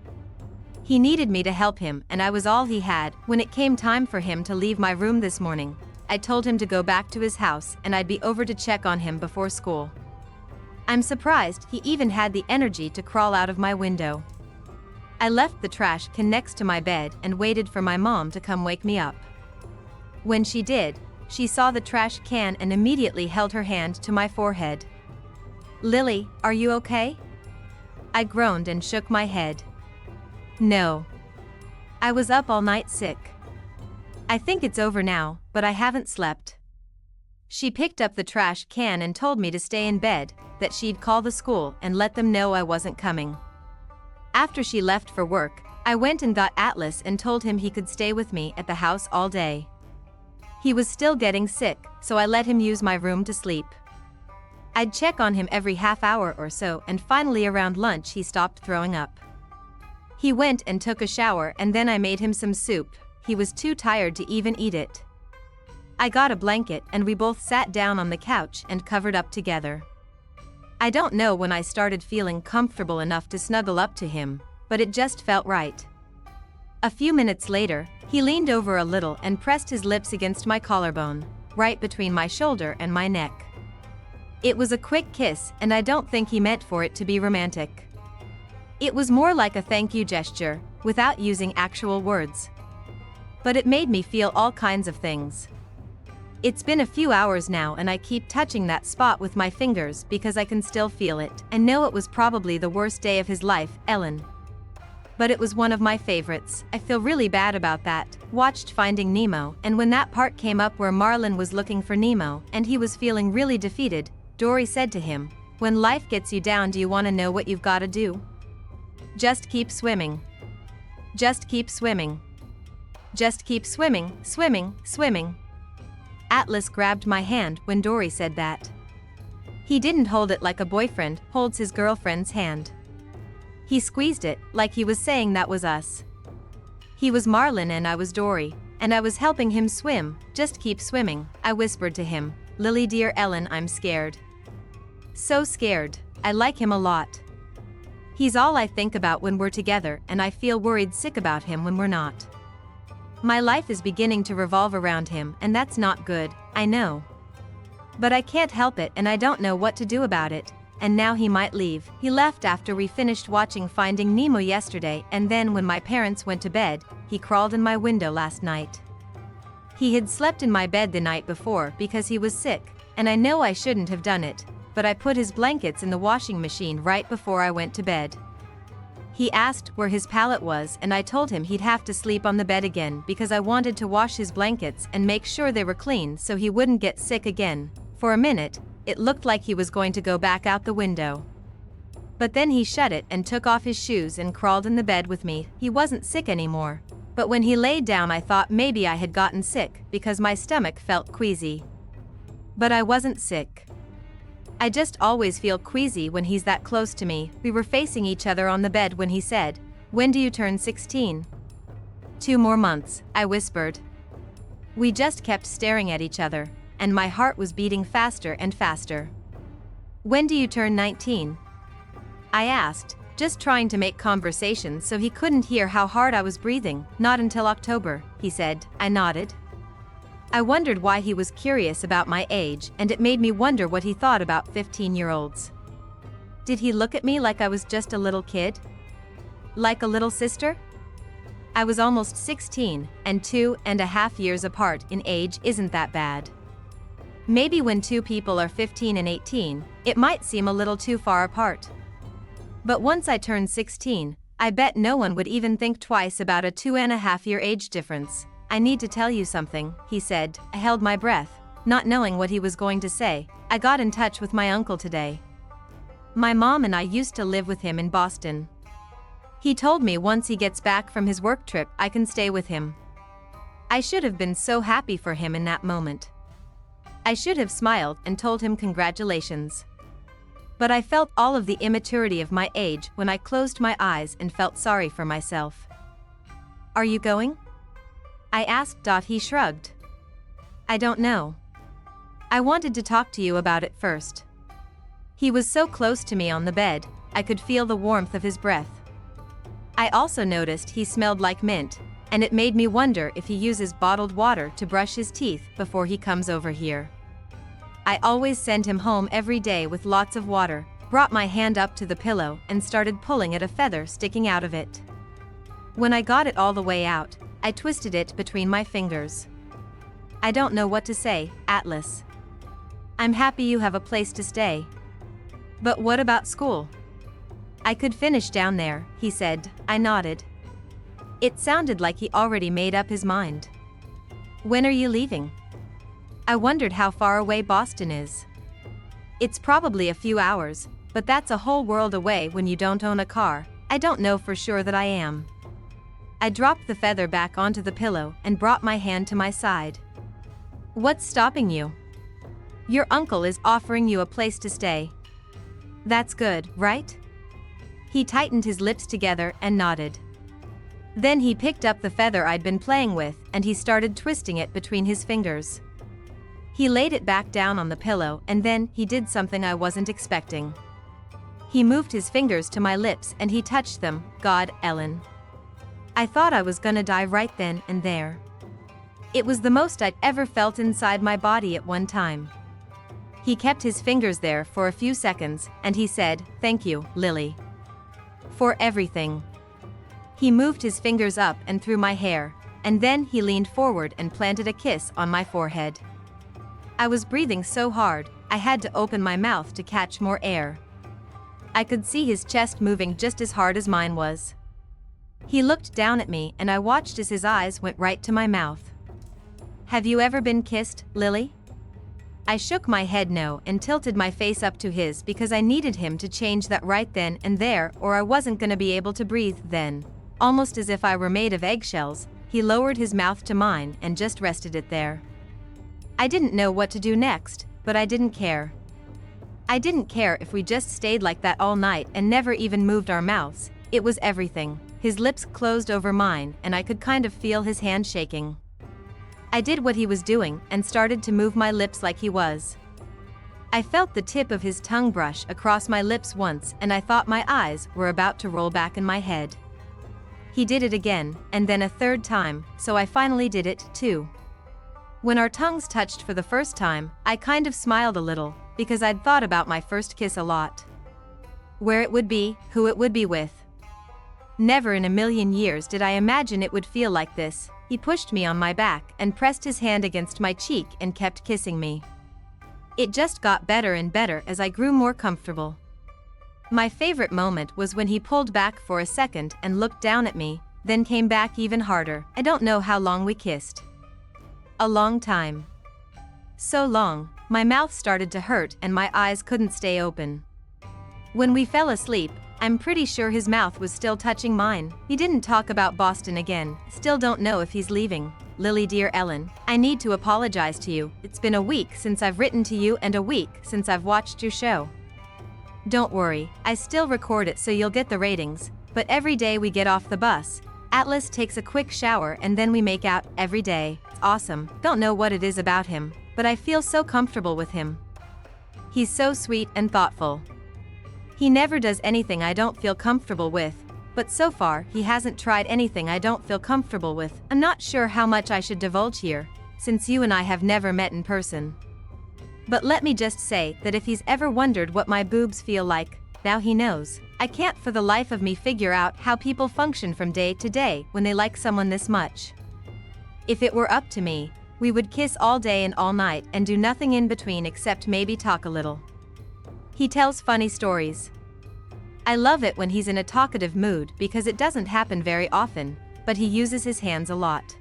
[SPEAKER 1] He needed me to help him and I was all he had. When it came time for him to leave my room this morning, I told him to go back to his house and I'd be over to check on him before school. I'm surprised he even had the energy to crawl out of my window. I left the trash can next to my bed and waited for my mom to come wake me up. When she did, she saw the trash can and immediately held her hand to my forehead. Lily, are you okay? I groaned and shook my head. No. I was up all night sick. I think it's over now, but I haven't slept. She picked up the trash can and told me to stay in bed, that she'd call the school and let them know I wasn't coming. After she left for work, I went and got Atlas and told him he could stay with me at the house all day. He was still getting sick, so I let him use my room to sleep. I'd check on him every half hour or so, and finally around lunch he stopped throwing up. He went and took a shower, and then I made him some soup. He was too tired to even eat it. I got a blanket and we both sat down on the couch and covered up together. I don't know when I started feeling comfortable enough to snuggle up to him, but it just felt right. A few minutes later, he leaned over a little and pressed his lips against my collarbone, right between my shoulder and my neck. It was a quick kiss, and I don't think he meant for it to be romantic. It was more like a thank you gesture, without using actual words. But it made me feel all kinds of things. It's been a few hours now and I keep touching that spot with my fingers because I can still feel it, and know it was probably the worst day of his life, Ellen. But it was one of my favorites. I feel really bad about that. Watched Finding Nemo, and when that part came up where Marlin was looking for Nemo and he was feeling really defeated, Dory said to him, "When life gets you down, do you want to know what you've got to do? Just keep swimming. Just keep swimming. Just keep swimming, swimming, swimming." Atlas grabbed my hand when Dory said that. He didn't hold it like a boyfriend holds his girlfriend's hand. He squeezed it like he was saying that was us. He was Marlin and I was Dory, and I was helping him swim. "Just keep swimming," I whispered to him. "Lily dear Ellen, I'm scared. So scared. I like him a lot. He's all I think about when we're together, and I feel worried sick about him when we're not. My life is beginning to revolve around him, and that's not good, I know. But I can't help it, and I don't know what to do about it, and now he might leave." He left after we finished watching Finding Nemo yesterday, and then when my parents went to bed, he crawled in my window last night. He had slept in my bed the night before because he was sick, and I know I shouldn't have done it, but I put his blankets in the washing machine right before I went to bed. He asked where his pallet was, and I told him he'd have to sleep on the bed again because I wanted to wash his blankets and make sure they were clean so he wouldn't get sick again. For a minute, it looked like he was going to go back out the window. But then he shut it and took off his shoes and crawled in the bed with me. He wasn't sick anymore. But when he laid down, I thought maybe I had gotten sick because my stomach felt queasy. But I wasn't sick. I just always feel queasy when he's that close to me. We were facing each other on the bed when he said, "When do you turn 16? 2 more months, I whispered. We just kept staring at each other, and my heart was beating faster and faster. "When do you turn 19? I asked, just trying to make conversation so he couldn't hear how hard I was breathing. "Not until October," he said. I nodded. I wondered why he was curious about my age, and it made me wonder what he thought about 15-year-olds. Did he look at me like I was just a little kid? Like a little sister? I was almost 16, and 2.5 years apart in age isn't that bad. Maybe when two people are 15 and 18, it might seem a little too far apart. But once I turned 16, I bet no one would even think twice about a 2.5-year age difference. "I need to tell you something," he said. I held my breath, not knowing what he was going to say. "I got in touch with my uncle today. My mom and I used to live with him in Boston. He told me once he gets back from his work trip, I can stay with him." I should have been so happy for him in that moment. I should have smiled and told him congratulations. But I felt all of the immaturity of my age when I closed my eyes and felt sorry for myself. "Are you going?" I asked. He shrugged. "I don't know. I wanted to talk to you about it first." He was so close to me on the bed, I could feel the warmth of his breath. I also noticed he smelled like mint, and it made me wonder if he uses bottled water to brush his teeth before he comes over here. I always send him home every day with lots of water, brought my hand up to the pillow and started pulling at a feather sticking out of it. When I got it all the way out, I twisted it between my fingers. "I don't know what to say, Atlas. I'm happy you have a place to stay. But what about school?" "I could finish down there," he said. I nodded. It sounded like he already made up his mind. "When are you leaving?" I wondered how far away Boston is. It's probably a few hours, but that's a whole world away when you don't own a car. I don't know for sure that I am. I dropped the feather back onto the pillow and brought my hand to my side. What's stopping you? Your uncle is offering you a place to stay. That's good, right? He tightened his lips together and nodded. Then he picked up the feather I'd been playing with and he started twisting it between his fingers. He laid it back down on the pillow and then he did something I wasn't expecting. He moved his fingers to my lips and he touched them. God, Ellen. I thought I was gonna die right then and there. It was the most I'd ever felt inside my body at one time. He kept his fingers there for a few seconds and he said, "Thank you, Lily. For everything." He moved his fingers up and through my hair, and then he leaned forward and planted a kiss on my forehead. I was breathing so hard, I had to open my mouth to catch more air. I could see his chest moving just as hard as mine was. He looked down at me and I watched as his eyes went right to my mouth. "Have you ever been kissed, Lily?" I shook my head no and tilted my face up to his because I needed him to change that right then and there or I wasn't gonna be able to breathe then. Almost as if I were made of eggshells, he lowered his mouth to mine and just rested it there. I didn't know what to do next, but I didn't care. I didn't care if we just stayed like that all night and never even moved our mouths. It was everything. His lips closed over mine and I could kind of feel his hand shaking. I did what he was doing and started to move my lips like he was. I felt the tip of his tongue brush across my lips once and I thought my eyes were about to roll back in my head. He did it again, and then a third time, so I finally did it, too. When our tongues touched for the first time, I kind of smiled a little, because I'd thought about my first kiss a lot. Where it would be, who it would be with. Never in a million years did I imagine it would feel like this. He pushed me on my back and pressed his hand against my cheek and kept kissing me. It just got better and better as I grew more comfortable. My favorite moment was when he pulled back for a second and looked down at me, then came back even harder. I don't know how long we kissed. A long time. So long, my mouth started to hurt and my eyes couldn't stay open. When we fell asleep, I'm pretty sure his mouth was still touching mine. He didn't talk about Boston again. Still don't know if he's leaving. Lily, dear Ellen, I need to apologize to you. It's been a week since I've written to you and a week since I've watched your show. Don't worry, I still record it so you'll get the ratings, but every day we get off the bus, Atlas takes a quick shower and then we make out every day. It's awesome. Don't know what it is about him, but I feel so comfortable with him. He's so sweet and thoughtful. He never does anything I don't feel comfortable with, but so far he hasn't tried anything I don't feel comfortable with. I'm not sure how much I should divulge here, since you and I have never met in person. But let me just say that if he's ever wondered what my boobs feel like, now he knows. I can't for the life of me figure out how people function from day to day when they like someone this much. If it were up to me, we would kiss all day and all night and do nothing in between except maybe talk a little. He tells funny stories. I love it when he's in a talkative mood because it doesn't happen very often, but he uses his hands a lot.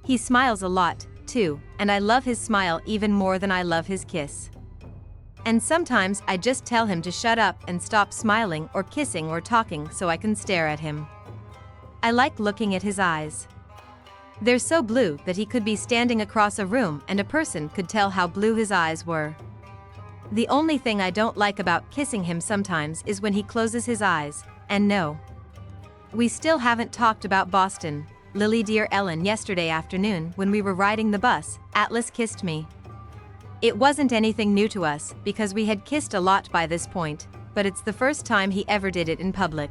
[SPEAKER 1] He smiles a lot, too, and I love his smile even more than I love his kiss. And sometimes I just tell him to shut up and stop smiling or kissing or talking so I can stare at him. I like looking at his eyes. They're so blue that he could be standing across a room and a person could tell how blue his eyes were. The only thing I don't like about kissing him sometimes is when he closes his eyes, and no. We still haven't talked about Boston. Lily, dear Ellen, yesterday afternoon when we were riding the bus, Atlas kissed me. It wasn't anything new to us because we had kissed a lot by this point, but it's the first time he ever did it in public.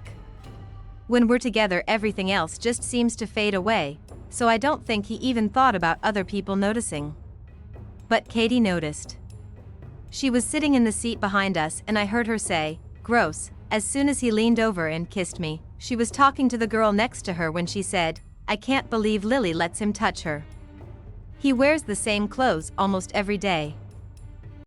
[SPEAKER 1] When we're together, everything else just seems to fade away, so I don't think he even thought about other people noticing. But Katie noticed. She was sitting in the seat behind us and I heard her say, "Gross," as soon as he leaned over and kissed me. She was talking to the girl next to her when she said, "I can't believe Lily lets him touch her. He wears the same clothes almost every day."